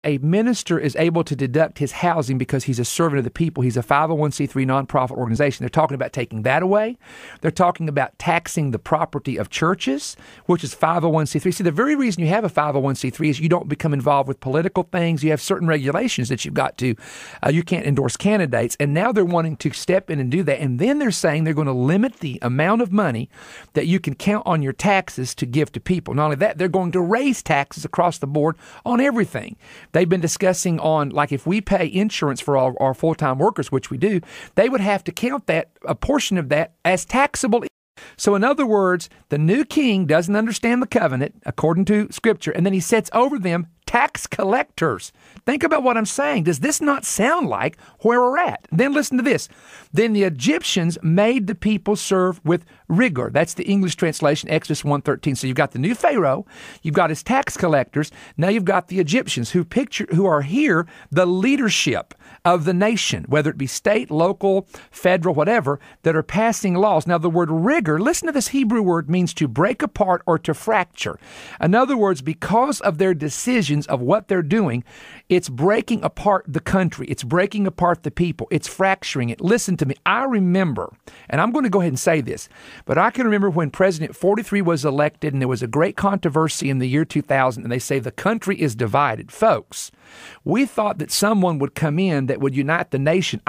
a minister is able to deduct his housing because he's a servant of the people. He's a 501c3 nonprofit organization. They're talking about taking that away. They're talking about taxing the property of churches, which is 501c3. See, the very reason you have a 501c3 is you don't become involved with political things. You have certain regulations that you've got to, you can't endorse candidates. And now they're wanting to step in and do that. And then they're saying they're going to limit the amount of money that you can count on your taxes to give to people. Not only that, they're going to raise taxes across the board on everything. They've been discussing on, like, if we pay insurance for all our full-time workers, which we do, they would have to count that, a portion of that, as taxable. So in other words, the new king doesn't understand the covenant, according to Scripture, and then he sets over them tax collectors. Think about what I'm saying. Does this not sound like where we're at? Then listen to this. Then the Egyptians made the people serve with rigor. That's the English translation, Exodus 1:13. So you've got the new Pharaoh, you've got his tax collectors, now you've got the Egyptians who are here, the leadership of the nation, whether it be state, local, federal, whatever, that are passing laws. Now the word rigor, listen to this Hebrew word, means to break apart or to fracture. In other words, because of their decisions of what they're doing, it's breaking apart the country. It's breaking apart the people. It's fracturing it. Listen to me. I remember, and I'm going to go ahead and say this, but I can remember when President 43 was elected and there was a great controversy in the year 2000, and they say the country is divided. Folks, we thought that someone would come in that would unite the nation.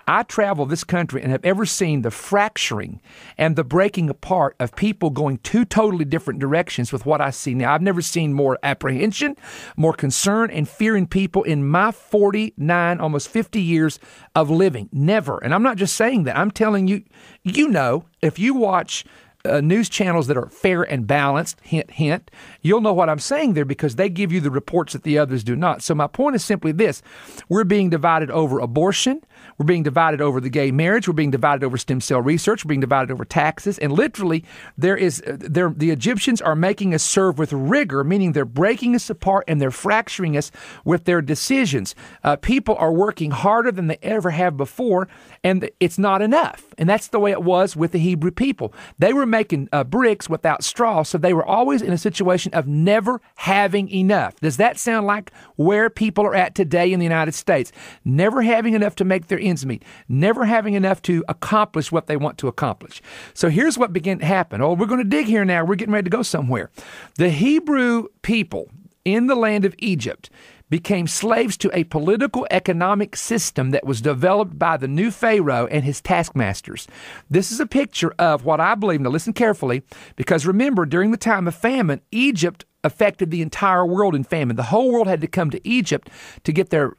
I travel this country and have ever seen the fracturing and the breaking apart of people going two totally different directions with what I see now. I've never seen more apprehension, more concern and fear in people in my 49, almost 50 years of living. Never. And I'm not just saying that. I'm telling you, if you watch news channels that are fair and balanced, hint, hint, you'll know what I'm saying there because they give you the reports that the others do not. So my point is simply this. We're being divided over abortion. We're being divided over the gay marriage. We're being divided over stem cell research. We're being divided over taxes. And literally, the Egyptians are making us serve with rigor, meaning they're breaking us apart and they're fracturing us with their decisions. People are working harder than they ever have before, and it's not enough. And that's the way it was with the Hebrew people. They were making bricks without straw, so they were always in a situation of never having enough. Does that sound like where people are at today in the United States? Never having enough to make their ends meet, never having enough to accomplish what they want to accomplish. So here's what began to happen. Oh, we're going to dig here now. We're getting ready to go somewhere. The Hebrew people in the land of Egypt became slaves to a political economic system that was developed by the new Pharaoh and his taskmasters. This is a picture of what I believe. Now listen carefully, because remember, during the time of famine, Egypt affected the entire world in famine. The whole world had to come to Egypt to get their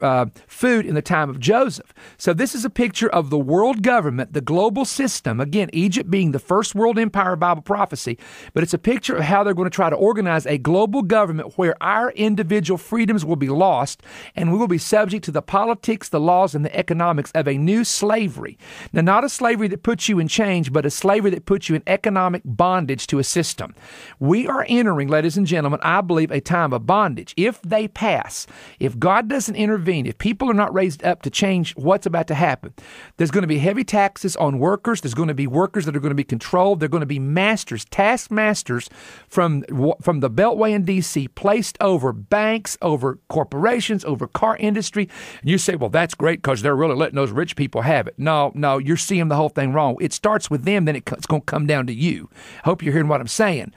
food in the time of Joseph. So this is a picture of the world government, the global system. Again, Egypt being the first world empire of Bible prophecy, but it's a picture of how they're going to try to organize a global government where our individual freedoms will be lost and we will be subject to the politics, the laws, and the economics of a new slavery. Now, not a slavery that puts you in chains, but a slavery that puts you in economic bondage to a system. We are entering, ladies and gentlemen, I believe, a time of bondage. If they pass, if God doesn't intervene, if people are not raised up to change what's about to happen, there's going to be heavy taxes on workers. There's going to be workers that are going to be controlled. They're going to be masters, taskmasters from the Beltway in D.C. placed over banks, over corporations, over car industry. And you say, well, that's great because they're really letting those rich people have it. No, you're seeing the whole thing wrong. It starts with them, then it's going to come down to you. Hope you're hearing what I'm saying.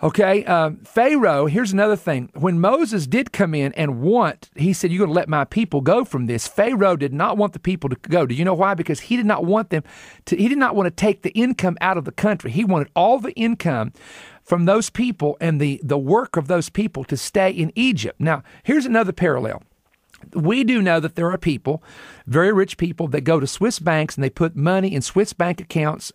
Okay, Pharaoh, here's another thing. When Moses did come in and he said, you're going to let my people go from this. Pharaoh did not want the people to go. Do you know why? Because he did not want he did not want to take the income out of the country. He wanted all the income from those people and the work of those people to stay in Egypt. Now, here's another parallel. We do know that there are people, very rich people, that go to Swiss banks and they put money in Swiss bank accounts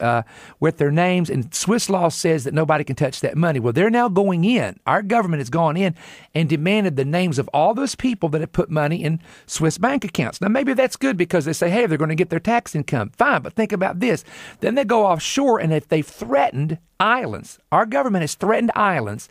with their names, and Swiss law says that nobody can touch that money. Well, they're now going in. Our government has gone in and demanded the names of all those people that have put money in Swiss bank accounts. Now, maybe that's good because they say, hey, they're going to get their tax income. Fine, but think about this. Then they go offshore, and if they've threatened islands, our government has threatened islands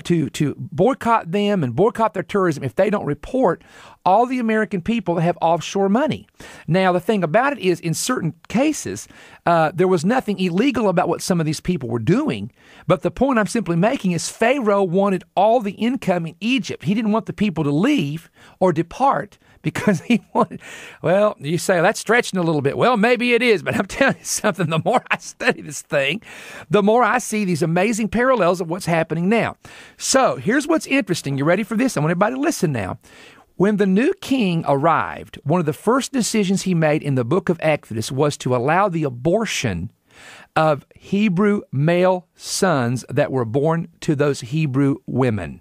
to boycott them and boycott their tourism if they don't report all the American people that have offshore money. Now, the thing about it is, in certain cases, there was nothing illegal about what some of these people were doing. But the point I'm simply making is Pharaoh wanted all the income in Egypt. He didn't want the people to leave or depart because he wanted, well, you say, that's stretching a little bit. Well, maybe it is, but I'm telling you something, the more I study this thing, the more I see these amazing parallels of what's happening now. So here's what's interesting. You ready for this? I want everybody to listen now. When the new king arrived, one of the first decisions he made in the book of Exodus was to allow the abortion of Hebrew male sons that were born to those Hebrew women.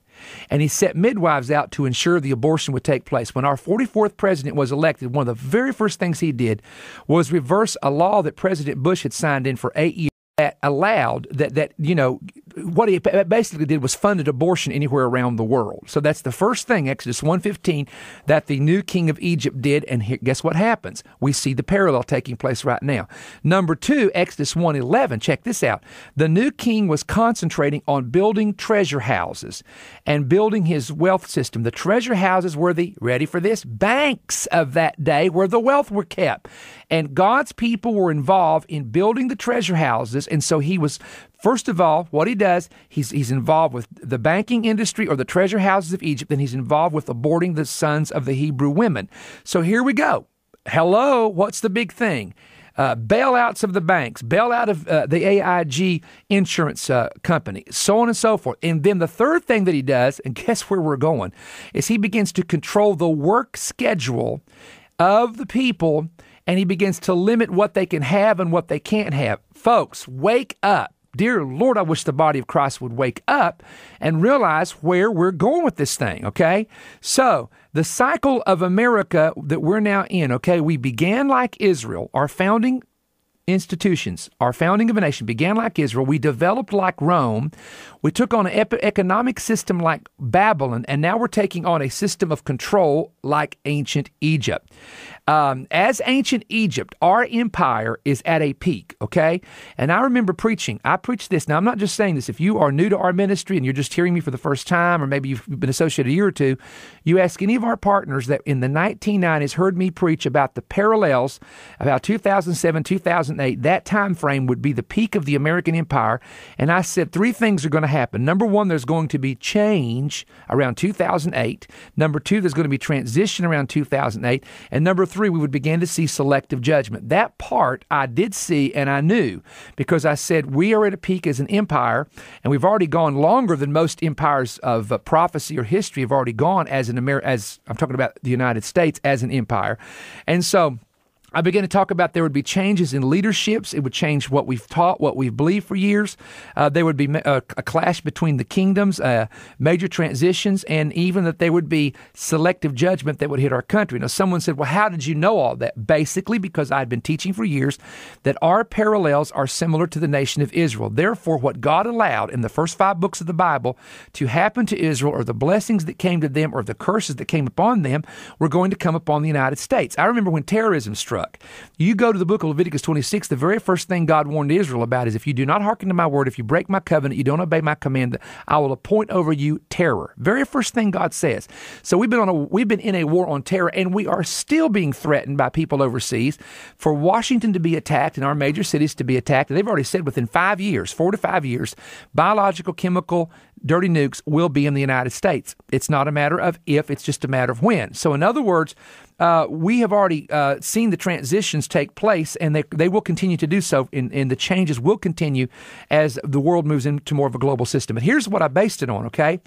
And he set midwives out to ensure the abortion would take place. When our 44th president was elected, one of the very first things he did was reverse a law that President Bush had signed in for 8 years that allowed that what he basically did was funded abortion anywhere around the world. So that's the first thing, Exodus 1:15, that the new king of Egypt did. And here, guess what happens? We see the parallel taking place right now. Number 2, Exodus 1:11. Check this out. The new king was concentrating on building treasure houses and building his wealth system. The treasure houses were the, ready for this, banks of that day where the wealth were kept. And God's people were involved in building the treasure houses. And so he was, first of all, what he does, he's involved with the banking industry or the treasure houses of Egypt, and he's involved with aborting the sons of the Hebrew women. So here we go. Hello, what's the big thing? Bailouts of the banks, bailout of the AIG insurance company, so on and so forth. And then the third thing that he does, and guess where we're going, is he begins to control the work schedule of the people, and he begins to limit what they can have and what they can't have. Folks, wake up. Dear Lord, I wish the body of Christ would wake up and realize where we're going with this thing, okay? So, the cycle of America that we're now in, okay, we began like Israel, our founding institutions, our founding of a nation began like Israel. We developed like Rome. We took on an economic system like Babylon, and now we're taking on a system of control like ancient Egypt. As ancient Egypt, our empire is at a peak, okay? And I remember I preached this. Now, I'm not just saying this. If you are new to our ministry and you're just hearing me for the first time, or maybe you've been associated a year or two, you ask any of our partners that in the 1990s heard me preach about the parallels, about 2007, 2008, that time frame would be the peak of the American empire. And I said 3 things are going to happen. Number 1, there's going to be change around 2008. Number 2, there's going to be transition around 2008. And number 3, we would begin to see selective judgment. That part I did see and I knew, because I said we are at a peak as an empire, and we've already gone longer than most empires of prophecy or history have already gone as I'm talking about the United States as an empire. And so I began to talk about there would be changes in leaderships. It would change what we've taught, what we've believed for years. There would be a clash between the kingdoms, major transitions, and even that there would be selective judgment that would hit our country. Now, someone said, well, how did you know all that? Basically, because I'd been teaching for years that our parallels are similar to the nation of Israel. Therefore, what God allowed in the first 5 books of the Bible to happen to Israel, or the blessings that came to them, or the curses that came upon them, were going to come upon the United States. I remember when terrorism struck. You go to the book of Leviticus 26, the very first thing God warned Israel about is if you do not hearken to my word, if you break my covenant, you don't obey my command, I will appoint over you terror. Very first thing God says. So we've been in a war on terror, and we are still being threatened by people overseas for Washington to be attacked and our major cities to be attacked. And they've already said within 4 to 5 years, biological, chemical, dirty nukes will be in the United States. It's not a matter of if, it's just a matter of when. So in other words, we have already seen the transitions take place, and they will continue to do so, and the changes will continue as the world moves into more of a global system. And here's what I based it on, okay?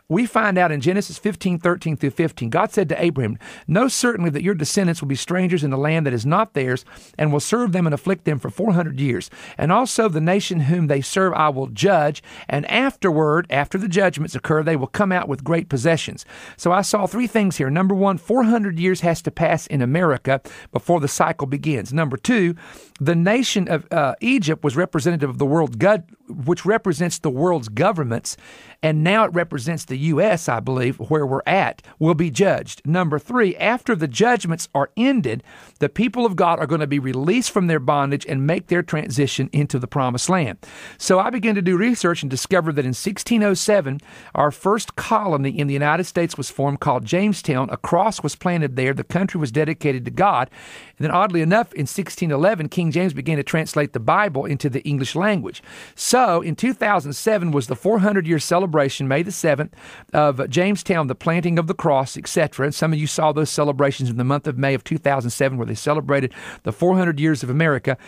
We find out in Genesis 15:13-15, God said to Abraham, know certainly that your descendants will be strangers in the land that is not theirs, and will serve them and afflict them for 400 years. And also the nation whom they serve I will judge, and afterward, after the judgments occur, they will come out with great possessions. So I saw 3 things here. Number 1, 400 years has to pass in America before the cycle begins. Number 2, the nation of Egypt was representative of the world, which represents the world's governments, and now it represents the U.S., I believe, where we're at, will be judged. Number 3, after the judgments are ended, the people of God are going to be released from their bondage and make their transition into the promised land. So I began to do research and discovered that in 1607, our first colony in the United States was formed called Jamestown. A cross was planted there. The country was dedicated to God. And then oddly enough, in 1611, King James began to translate the Bible into the English language. So in 2007 was the 400-year celebration, May the 7th, of Jamestown, the planting of the cross, etc. And some of you saw those celebrations in the month of May of 2007 where they celebrated the 400 years of America.